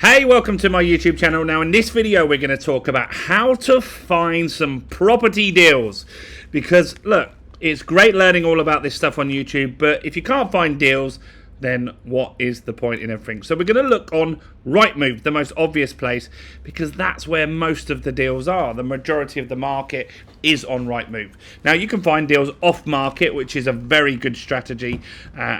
Hey, welcome to my YouTube channel. Now in this video we're going to talk about how to find some property deals, because look, it's great learning all about this stuff on YouTube, but if you can't find deals, then what is the point in everything? So we're going to look on RightMove, the most obvious place, because that's where most of the deals are. The majority of the market is on RightMove. Now you can find deals off market, which is a very good strategy,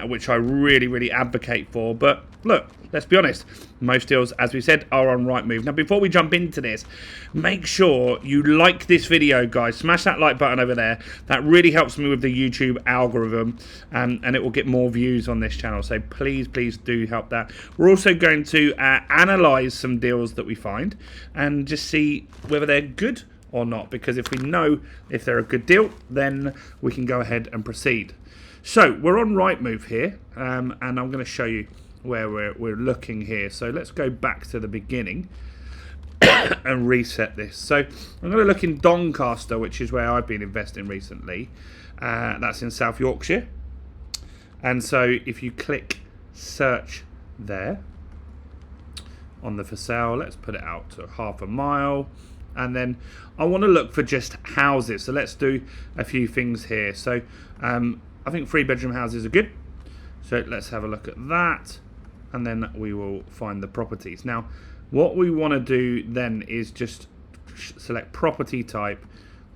which I really advocate for. But look, let's be honest, most deals, as we said, are on RightMove. Now before we jump into this, make sure you like this video, guys. Smash that like button over there. That really helps me with the YouTube algorithm, and it will get more views on this channel. So please do help that. We're also going to analyze some deals that we find and just see whether they're good or not, because if we know if they're a good deal, then we can go ahead and proceed. So we're on RightMove here, and I'm going to show you where we're looking here. So let's go back to the beginning and reset this. So I'm going to look in Doncaster, which is where I've been investing recently. That's in South Yorkshire. And so if you click search there on the for sale, let's put it out to half a mile, and then I want to look for just houses. So let's do a few things here. So I think 3-bedroom houses are good, so let's have a look at that, and then we will find the properties. Now what we want to do then is just select property type.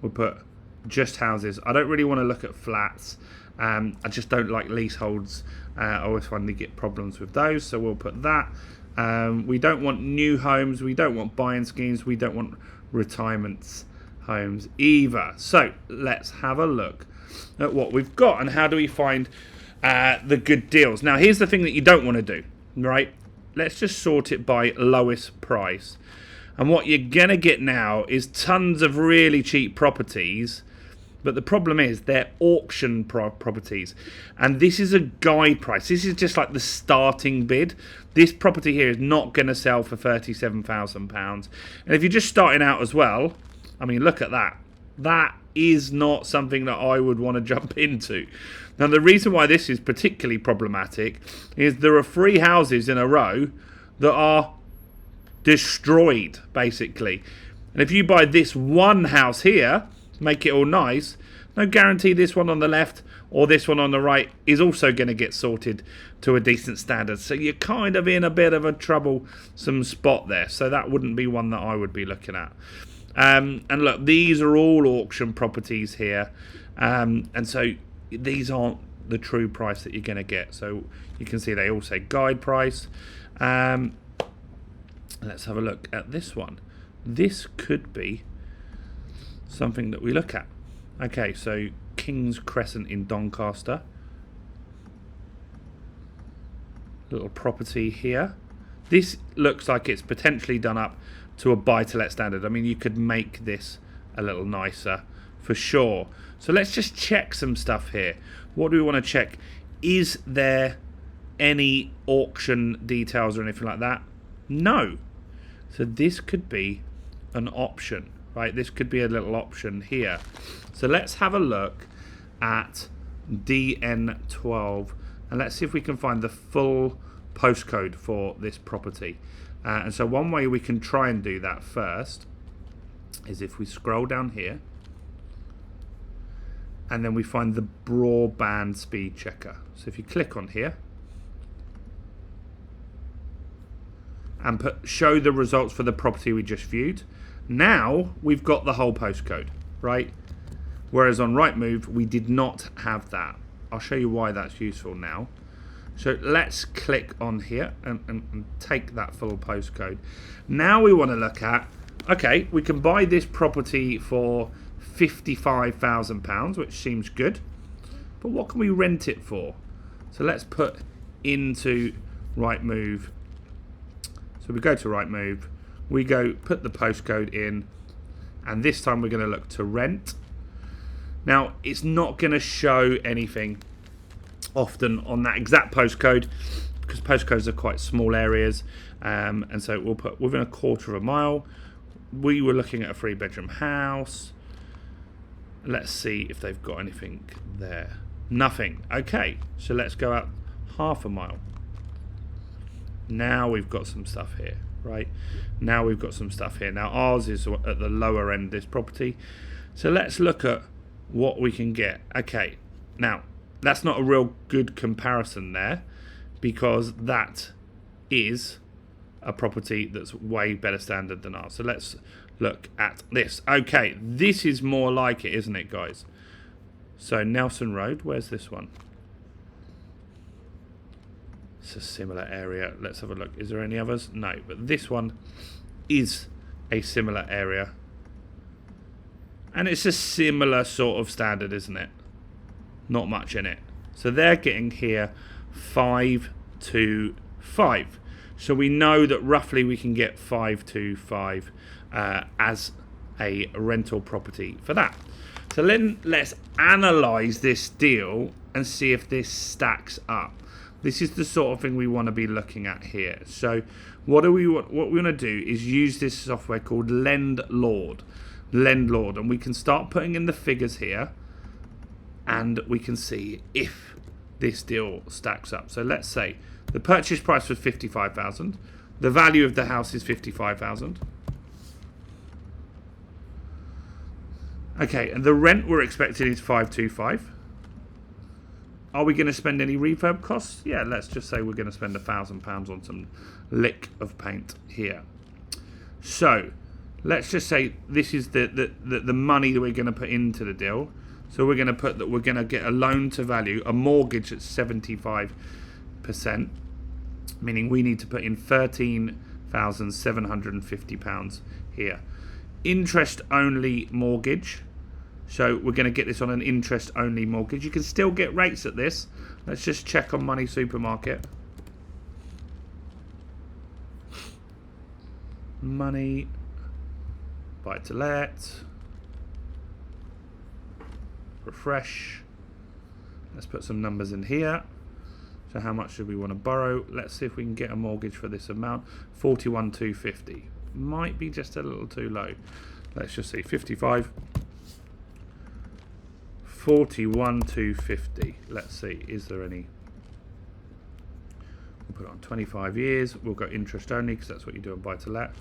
We'll put just houses. I don't really want to look at flats. I just don't like leaseholds. I always find they get problems with those, so we'll put that. We don't want new homes, we don't want buying schemes, we don't want retirement homes either. So let's have a look at what we've got and how do we find the good deals. Now here's the thing that you don't want to do, right? Let's just sort it by lowest price, and what you're gonna get now is tons of really cheap properties, but the problem is they're auction properties, and this is a guide price. This is just like the starting bid. This property here is not going to sell for £37,000, and if you're just starting out as well, I mean, look at that. That is not something that I would want to jump into. Now the reason why this is particularly problematic is there are 3 houses in a row that are destroyed basically, and if you buy this one house here, make it all nice, no guarantee this one on the left or this one on the right is also going to get sorted to a decent standard. So you're kind of in a bit of a troublesome spot there. So that wouldn't be one that I would be looking at. And look, these are all auction properties here, and so these aren't the true price that you're going to get. So you can see they all say guide price. Let's have a look at this one. This could be something that we look at. Okay, so King's Crescent in Doncaster, little property here. This looks like it's potentially done up to a buy-to-let standard. I mean, you could make this a little nicer for sure. So let's just check some stuff here. What do we want to check? Is there any auction details or anything like that? No. So this could be an option. Right, this could be a little option here. So let's have a look at DN12 and let's see if we can find the full postcode for this property. And so one way we can try and do that first is if we scroll down here and then we find the broadband speed checker. So if you click on here and show the results for the property we just viewed, now we've got the whole postcode, right? Whereas on RightMove we did not have that. I'll show you why that's useful now. So let's click on here and take that full postcode. Now we want to look at, okay, we can buy this property for £55,000, which seems good, but what can we rent it for? So let's put into RightMove. So we go to RightMove, we go put the postcode in, and this time we're going to look to rent. Now it's not going to show anything often on that exact postcode because postcodes are quite small areas, and so we'll put within a quarter of a mile. We were looking at a 3-bedroom house. Let's see if they've got anything there. Nothing. Okay, so let's go out half a mile. Now we've got some stuff here, right? Now we've got some stuff here. Now ours is at the lower end of this property. So let's look at what we can get. Okay, now that's not a real good comparison there, because that is a property that's way better standard than ours. So let's look at this. Okay, this is more like it, isn't it, guys? So Nelson Road, where's this one? It's a similar area. Let's have a look. Is there any others? No, but this one is a similar area. And it's a similar sort of standard, isn't it? Not much in it. So they're getting here 525. So we know that roughly we can get 525 as a rental property for that. So then let's analyze this deal and see if this stacks up. This is the sort of thing we want to be looking at here. So what we want to do is use this software called Lendlord, and we can start putting in the figures here, and we can see if this deal stacks up. So let's say the purchase price was 55,000. The value of the house is 55,000. Okay, and the rent we're expecting is 525. Are we going to spend any refurb costs? Yeah, let's just say we're going to spend £1,000 on some lick of paint here. So let's just say this is the money that we're going to put into the deal. So we're going to put that we're going to get a loan to value, a mortgage at 75%, meaning we need to put in £13,750 here. Interest only mortgage. So we're going to get this on an interest only mortgage. You can still get rates at this. Let's just check on Money Supermarket. Money, buy to let, refresh. Let's put some numbers in here. So how much should we want to borrow? Let's see if we can get a mortgage for this amount. 41,250. Might be just a little too low. Let's just see. 55. 41,250. Let's see. Is there any? We'll put it on 25 years. We'll go interest only because that's what you do on buy to let.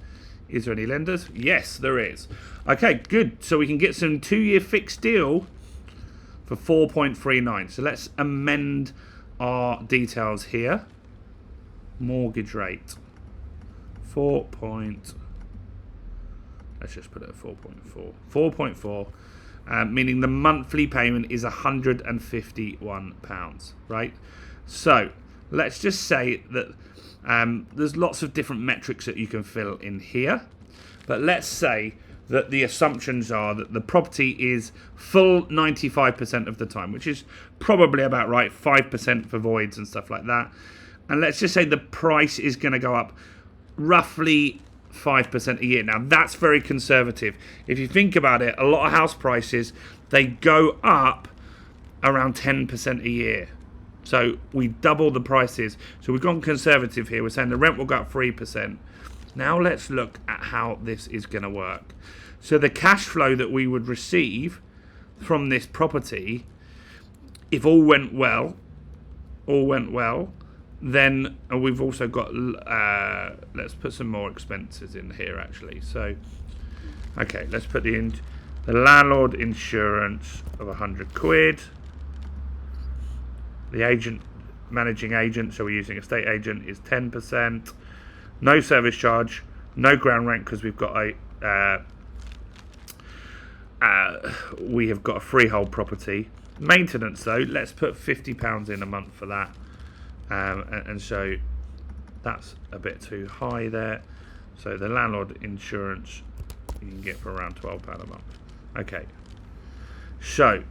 Is there any lenders? Yes, there is. Okay, good. So we can get some 2-year fixed deal for 4.39. So let's amend our details here. Mortgage rate 4. Let's just put it at 4.4. 4.4, meaning the monthly payment is £151, right? So let's just say that there's lots of different metrics that you can fill in here, but let's say that the assumptions are that the property is full 95% of the time, which is probably about right, 5% for voids and stuff like that. And let's just say the price is going to go up roughly 5% a year. Now, that's very conservative. If you think about it, a lot of house prices, they go up around 10% a year. So we double the prices. So we've gone conservative here. We're saying the rent will go up 3%. Now let's look at how this is going to work. So the cash flow that we would receive from this property, if all went well, then we've also got, let's put some more expenses in here actually. So, okay, let's put the landlord insurance of 100 quid. The managing agent, so we're using estate agent, is 10%. No service charge, no ground rent because we've got we have got a freehold property. Maintenance though, let's put £50 in a month for that. And so that's a bit too high there. So the landlord insurance you can get for around £12 a month. Okay. So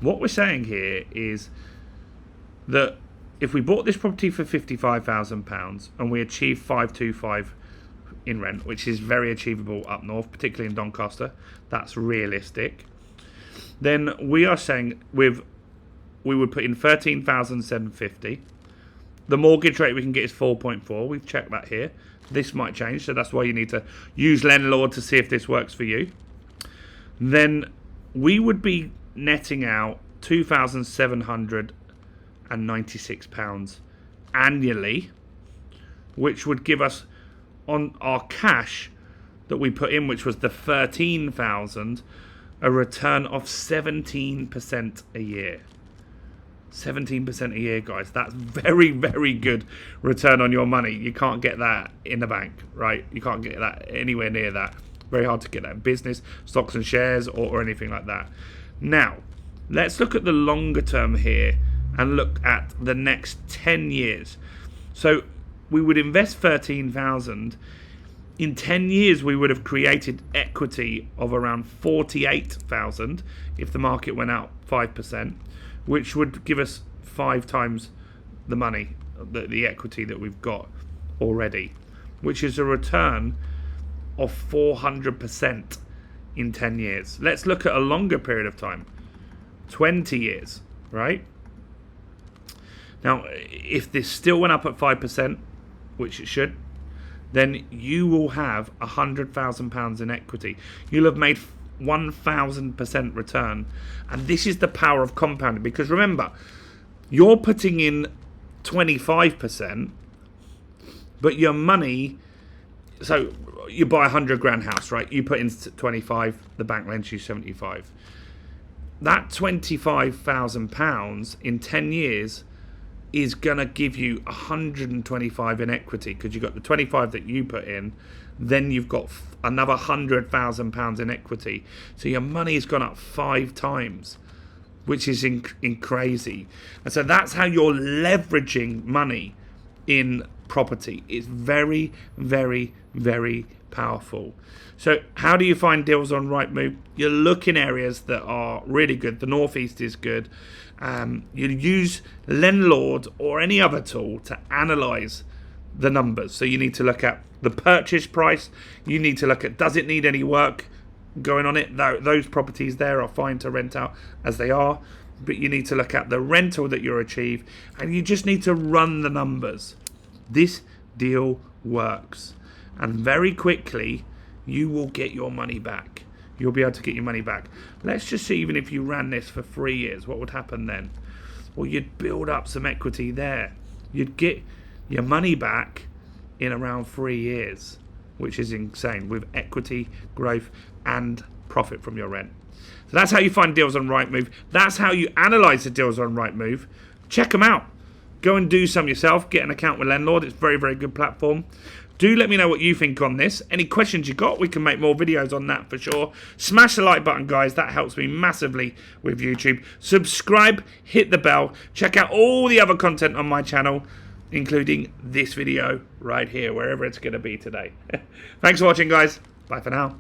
what we're saying here is that if we bought this property for £55,000 and we achieve 525 in rent, which is very achievable up north, particularly in Doncaster, that's realistic, then we are saying we would put in 13,750. The mortgage rate we can get is 4.4. We've checked that here. This might change, so that's why you need to use Lendlord to see if this works for you. Then we would be netting out £2,796 annually. which would give us on our cash that we put in, which was the 13,000, a return of 17% a year. 17% a year, guys. That's very, very good return on your money. You can't get that in the bank, right? You can't get that anywhere near that. Very hard to get that in business, stocks and shares, or anything like that. Now, let's look at the longer term here and look at the next 10 years. So we would invest 13,000. In 10 years, we would have created equity of around 48,000 if the market went out 5%, which would give us 5 times the money, the equity that we've got already, which is a return of 400% in 10 years. Let's look at a longer period of time, 20 years, right? Now, if this still went up at 5%, which it should, then you will have £100,000 in equity. You'll have made 1,000% return. And this is the power of compounding, because remember, you're putting in 25%, but your money, so you buy a 100 grand house, right? You put in 25, the bank lends you 75. That £25,000 in 10 years is going to give you 125 in equity, because you've got the 25 that you put in, then you've got another £100,000 in equity. So your money's gone up 5 times, which is in crazy. And so that's how you're leveraging money in property. It's very, very, very powerful. So how do you find deals on RightMove? You look in areas that are really good. The Northeast is good. You use Landlord or any other tool to analyze the numbers. So you need to look at the purchase price. You need to look at, does it need any work going on it? Those properties there are fine to rent out as they are. But you need to look at the rental that you achieve, and you just need to run the numbers. This deal works, and very quickly you will get your money back. You'll be able to get your money back. Let's just see, even if you ran this for 3 years, what would happen then? Well, you'd build up some equity there. You'd get your money back in around 3 years, which is insane, with equity, growth, and profit from your rent. So that's how you find deals on RightMove. That's how you analyze the deals on RightMove. Check them out. Go and do some yourself. Get an account with Landlord. It's a very, very good platform. Do let me know what you think on this. Any questions you got, we can make more videos on that for sure. Smash the like button, guys. That helps me massively with YouTube. Subscribe, hit the bell. Check out all the other content on my channel, including this video right here, wherever it's going to be today. Thanks for watching, guys. Bye for now.